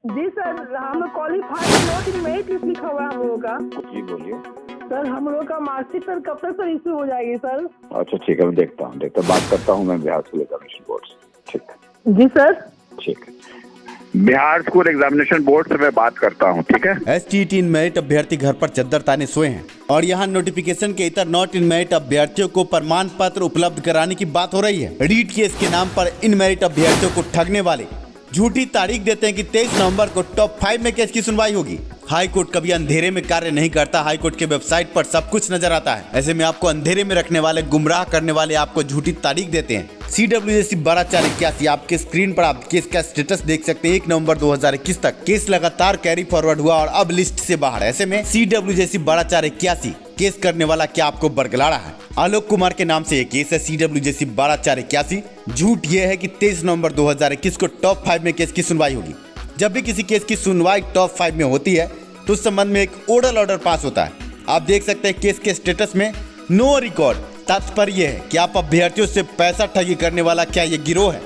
जी sir, हम qualified not in merit list लिखा हुआ है हम लोगों का। जी बोलिए। सर हम लोगों का मार्कशीट सर कब तक सर इश्यू हो जाएगी सर? अच्छा ठीक है, मैं देखता हूँ बात करता हूँ मैं बिहार स्कूल एग्जामिनेशन बोर्ड से। ठीक जी सर। ठीक है, बिहार स्कूल एग्जामिनेशन बोर्ड से मैं बात करता हूँ। ठीक है। STET इन मेरिट अभ्यर्थी घर पर चद्दर ताने सोए हैं और यहाँ नोटिफिकेशन के इतर नॉट इन मेरिट अभ्यर्थियों को प्रमाण पत्र उपलब्ध कराने की बात हो रही है। रीट केस के नाम पर इन मेरिट अभ्यर्थियों को ठगने वाले झूठी तारीख देते हैं कि 23 नवंबर को टॉप 5 में केस की सुनवाई होगी। हाई कोर्ट कभी अंधेरे में कार्य नहीं करता। हाई कोर्ट के वेबसाइट पर सब कुछ नजर आता है। ऐसे में आपको अंधेरे में रखने वाले, गुमराह करने वाले आपको झूठी तारीख देते हैं। CWSC 12/4/81 आपके स्क्रीन पर आप केस का स्टेटस देख सकते हैं। 1 नवंबर 2021 तक केस लगातार कैरी फॉरवर्ड हुआ और अब लिस्ट से बाहर। ऐसे में CWSC 12/4/81 केस करने वाला क्या आपको बरगला रहा है? आलोक कुमार के नाम से ये केस है CWSC 12/4/81। झूठ ये है कि 23 नवंबर 2021 को टॉप 5 में केस की सुनवाई होगी। जब भी किसी केस की सुनवाई टॉप 5 में होती है तो उस संबंध में एक ओरल ऑर्डर पास होता है। आप देख सकते हैं केस के स्टेटस में नो रिकॉर्ड। तात्पर्य है कि आप अभ्यर्थियों से पैसा ठगी करने वाला क्या ये गिरोह है?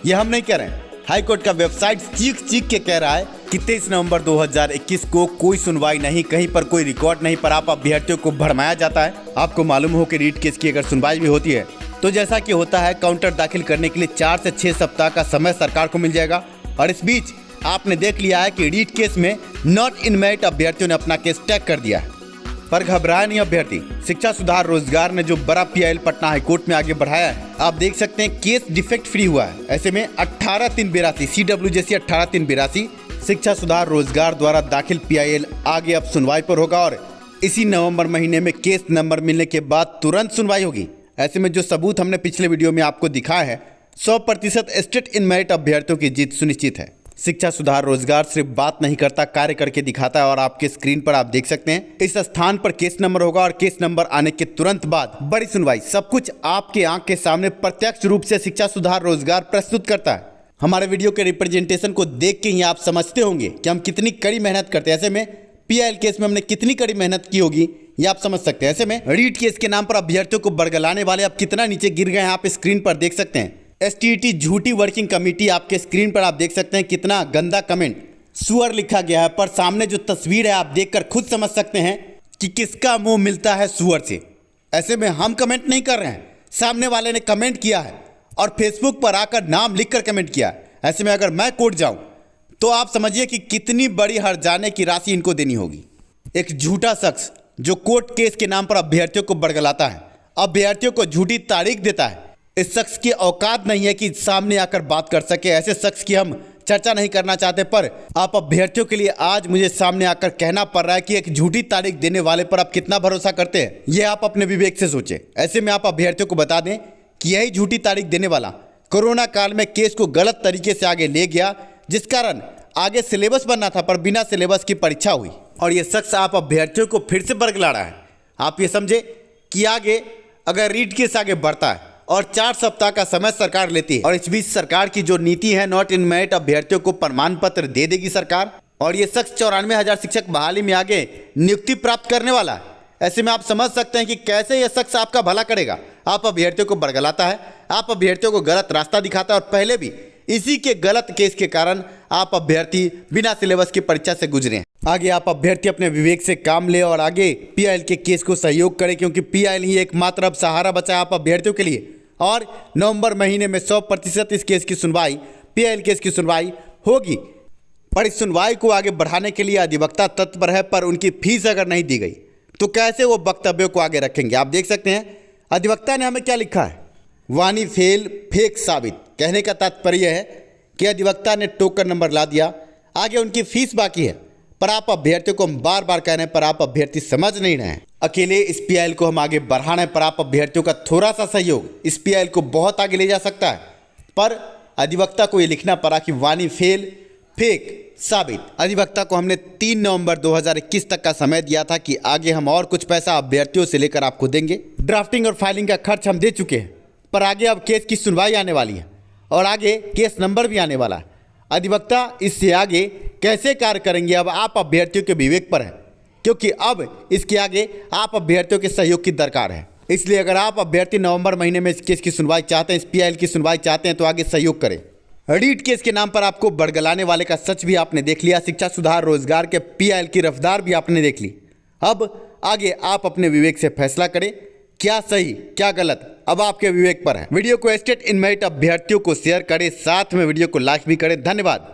ये हम नहीं कह रहे हैं। हाईकोर्ट का वेबसाइट चीख के कह रहा है कि 23 नवंबर 2021 को कोई सुनवाई नहीं, कहीं पर कोई रिकॉर्ड नहीं, पर आप अभ्यर्थियों को भड़माया जाता है। आपको मालूम हो कि रीट केस की अगर सुनवाई भी होती है तो जैसा कि होता है, काउंटर दाखिल करने के लिए 4 से 6 सप्ताह का समय सरकार को मिल जाएगा। और इस बीच आपने देख लिया है कि रीट केस में नॉट इन मेरिट अभ्यर्थियों ने अपना केस टैग कर दिया है। पर घबराए नहीं अभ्यर्थी। शिक्षा सुधार रोजगार ने जो बड़ा PIL पटना हाईकोर्ट में आगे बढ़ाया है, आप देख सकते हैं केस डिफेक्ट फ्री हुआ है। ऐसे में 18/3/82 CWSC 18/3/82 शिक्षा सुधार रोजगार द्वारा दाखिल PIL आगे अब सुनवाई पर होगा और इसी नवंबर महीने में केस नंबर मिलने के बाद तुरंत सुनवाई होगी। ऐसे में जो सबूत हमने पिछले वीडियो में आपको दिखाया है, 100% स्टेट इन मेरिट अभ्यर्थियों की जीत सुनिश्चित है। शिक्षा सुधार रोजगार सिर्फ बात नहीं करता, कार्य करके दिखाता है। और आपके स्क्रीन पर आप देख सकते हैं इस स्थान पर केस नंबर होगा और केस नंबर आने के तुरंत बाद बड़ी सुनवाई। सब कुछ आपके आंख के सामने प्रत्यक्ष रूप से शिक्षा सुधार रोजगार प्रस्तुत करता है। हमारे वीडियो के रिप्रेजेंटेशन को देख के ही आप समझते होंगे कि हम कितनी कड़ी मेहनत करते हैं। ऐसे में PIL केस में हमने कितनी कड़ी मेहनत की होगी ये आप समझ सकते हैं। ऐसे में रीट केस के नाम पर अभ्यर्थियों को बरगलाने वाले अब कितना नीचे गिर गए हैं, आप स्क्रीन पर देख सकते हैं। STET झूठी वर्किंग कमेटी, आपके स्क्रीन पर आप देख सकते हैं कितना गंदा कमेंट सुअर लिखा गया है। पर सामने जो तस्वीर है आप देखकर खुद समझ सकते हैं कि किसका मुंह मिलता है सुअर से। ऐसे में हम कमेंट नहीं कर रहे हैं, सामने वाले ने कमेंट किया है और फेसबुक पर आकर नाम लिखकर कमेंट किया है। ऐसे में अगर मैं कोर्ट जाऊं तो आप समझिए कि कितनी बड़ी हर्जाने की राशि इनको देनी होगी। एक झूठा शख्स जो कोर्ट केस के नाम पर अभ्यर्थियों को बरगलाता है, अभ्यर्थियों को झूठी तारीख देता है, इस शख्स की औकात नहीं है कि सामने आकर बात कर सके। ऐसे शख्स की हम चर्चा नहीं करना चाहते, पर आप अभ्यर्थियों के लिए आज मुझे सामने आकर कहना पड़ रहा है कि एक झूठी तारीख देने वाले पर आप कितना भरोसा करते हैं, यह आप अपने विवेक से सोचें। ऐसे में आप अभ्यर्थियों को बता दें कि यही झूठी तारीख देने वाला कोरोना काल में केस को गलत तरीके से आगे ले गया, जिस कारण आगे सिलेबस बनना था पर बिना सिलेबस की परीक्षा हुई। और ये शख्स आप अभ्यर्थियों को फिर से बरगला रहा है। आप ये समझे कि आगे अगर रीट केस आगे बढ़ता है और 4 सप्ताह का समय सरकार लेती है और इस बीच सरकार की जो नीति है, नॉट इन मेरिट अभ्यर्थियों को प्रमाण पत्र दे देगी सरकार, और ये शख्स 94,000 शिक्षक बहाली में आगे नियुक्ति प्राप्त करने वाला है। ऐसे में आप समझ सकते हैं कि कैसे यह शख्स आपका भला करेगा। आप अभ्यर्थियों को बरगलाता है, आप अभ्यर्थियों को गलत रास्ता दिखाता है और पहले भी इसी के गलत केस के कारण आप अभ्यर्थी बिना सिलेबस की परीक्षा से गुजरे हैं। आगे आप अभ्यर्थी अपने विवेक से काम ले और आगे PIL के केस को सहयोग करें, क्योंकि PIL ही एकमात्र अब सहारा बचा है आप अभ्यर्थियों के लिए। और नवंबर महीने में 100% इस केस की सुनवाई, PIL केस की सुनवाई होगी। पर इस सुनवाई को आगे बढ़ाने के लिए अधिवक्ता तत्पर है, पर उनकी फीस अगर नहीं दी गई तो कैसे वो वक्तव्यों को आगे रखेंगे। आप देख सकते हैं अधिवक्ता ने हमें क्या लिखा है, वानी फेल फेक साबित। कहने का तात्पर्य है कि अधिवक्ता ने टोकन नंबर ला दिया, आगे उनकी फीस बाकी है, पर आप अभ्यर्थियों को हम बार बार कह रहे हैं, पर आप अभ्यर्थी समझ नहीं रहे हैं। अकेले इस PIL को हम आगे बढ़ाना है, पर आप अभ्यर्थियों का थोड़ा सा सहयोग इस PIL को बहुत आगे ले जा सकता है। पर अधिवक्ता को ये लिखना पड़ा कि वानी फेल फेक साबित। अधिवक्ता को हमने 3 नवंबर 2021 तक का समय दिया था कि आगे हम और कुछ पैसा अभ्यर्थियों से लेकर आपको देंगे। ड्राफ्टिंग और फाइलिंग का खर्च हम दे चुके हैं, पर आगे अब केस की सुनवाई आने वाली है और आगे केस नंबर भी आने वाला है। अधिवक्ता इससे आगे कैसे कार्य करेंगे अब आप अभ्यर्थियों के विवेक पर है, क्योंकि अब इसके आगे आप अभ्यर्थियों के सहयोग की दरकार है। इसलिए अगर आप अभ्यर्थी नवंबर महीने में इस केस की सुनवाई चाहते हैं, इस PIL की सुनवाई चाहते हैं, तो आगे सहयोग करें। रीट केस के नाम पर आपको बड़गलाने वाले का सच भी आपने देख लिया, शिक्षा सुधार रोजगार के PIL की रफ्तार भी आपने देख ली। अब आगे आप अपने विवेक से फैसला करें, क्या सही क्या गलत अब आपके विवेक पर है। वीडियो को स्टेट इनमेरिट अभ्यर्थियों को शेयर करें, साथ में वीडियो को लाइक भी करें। धन्यवाद।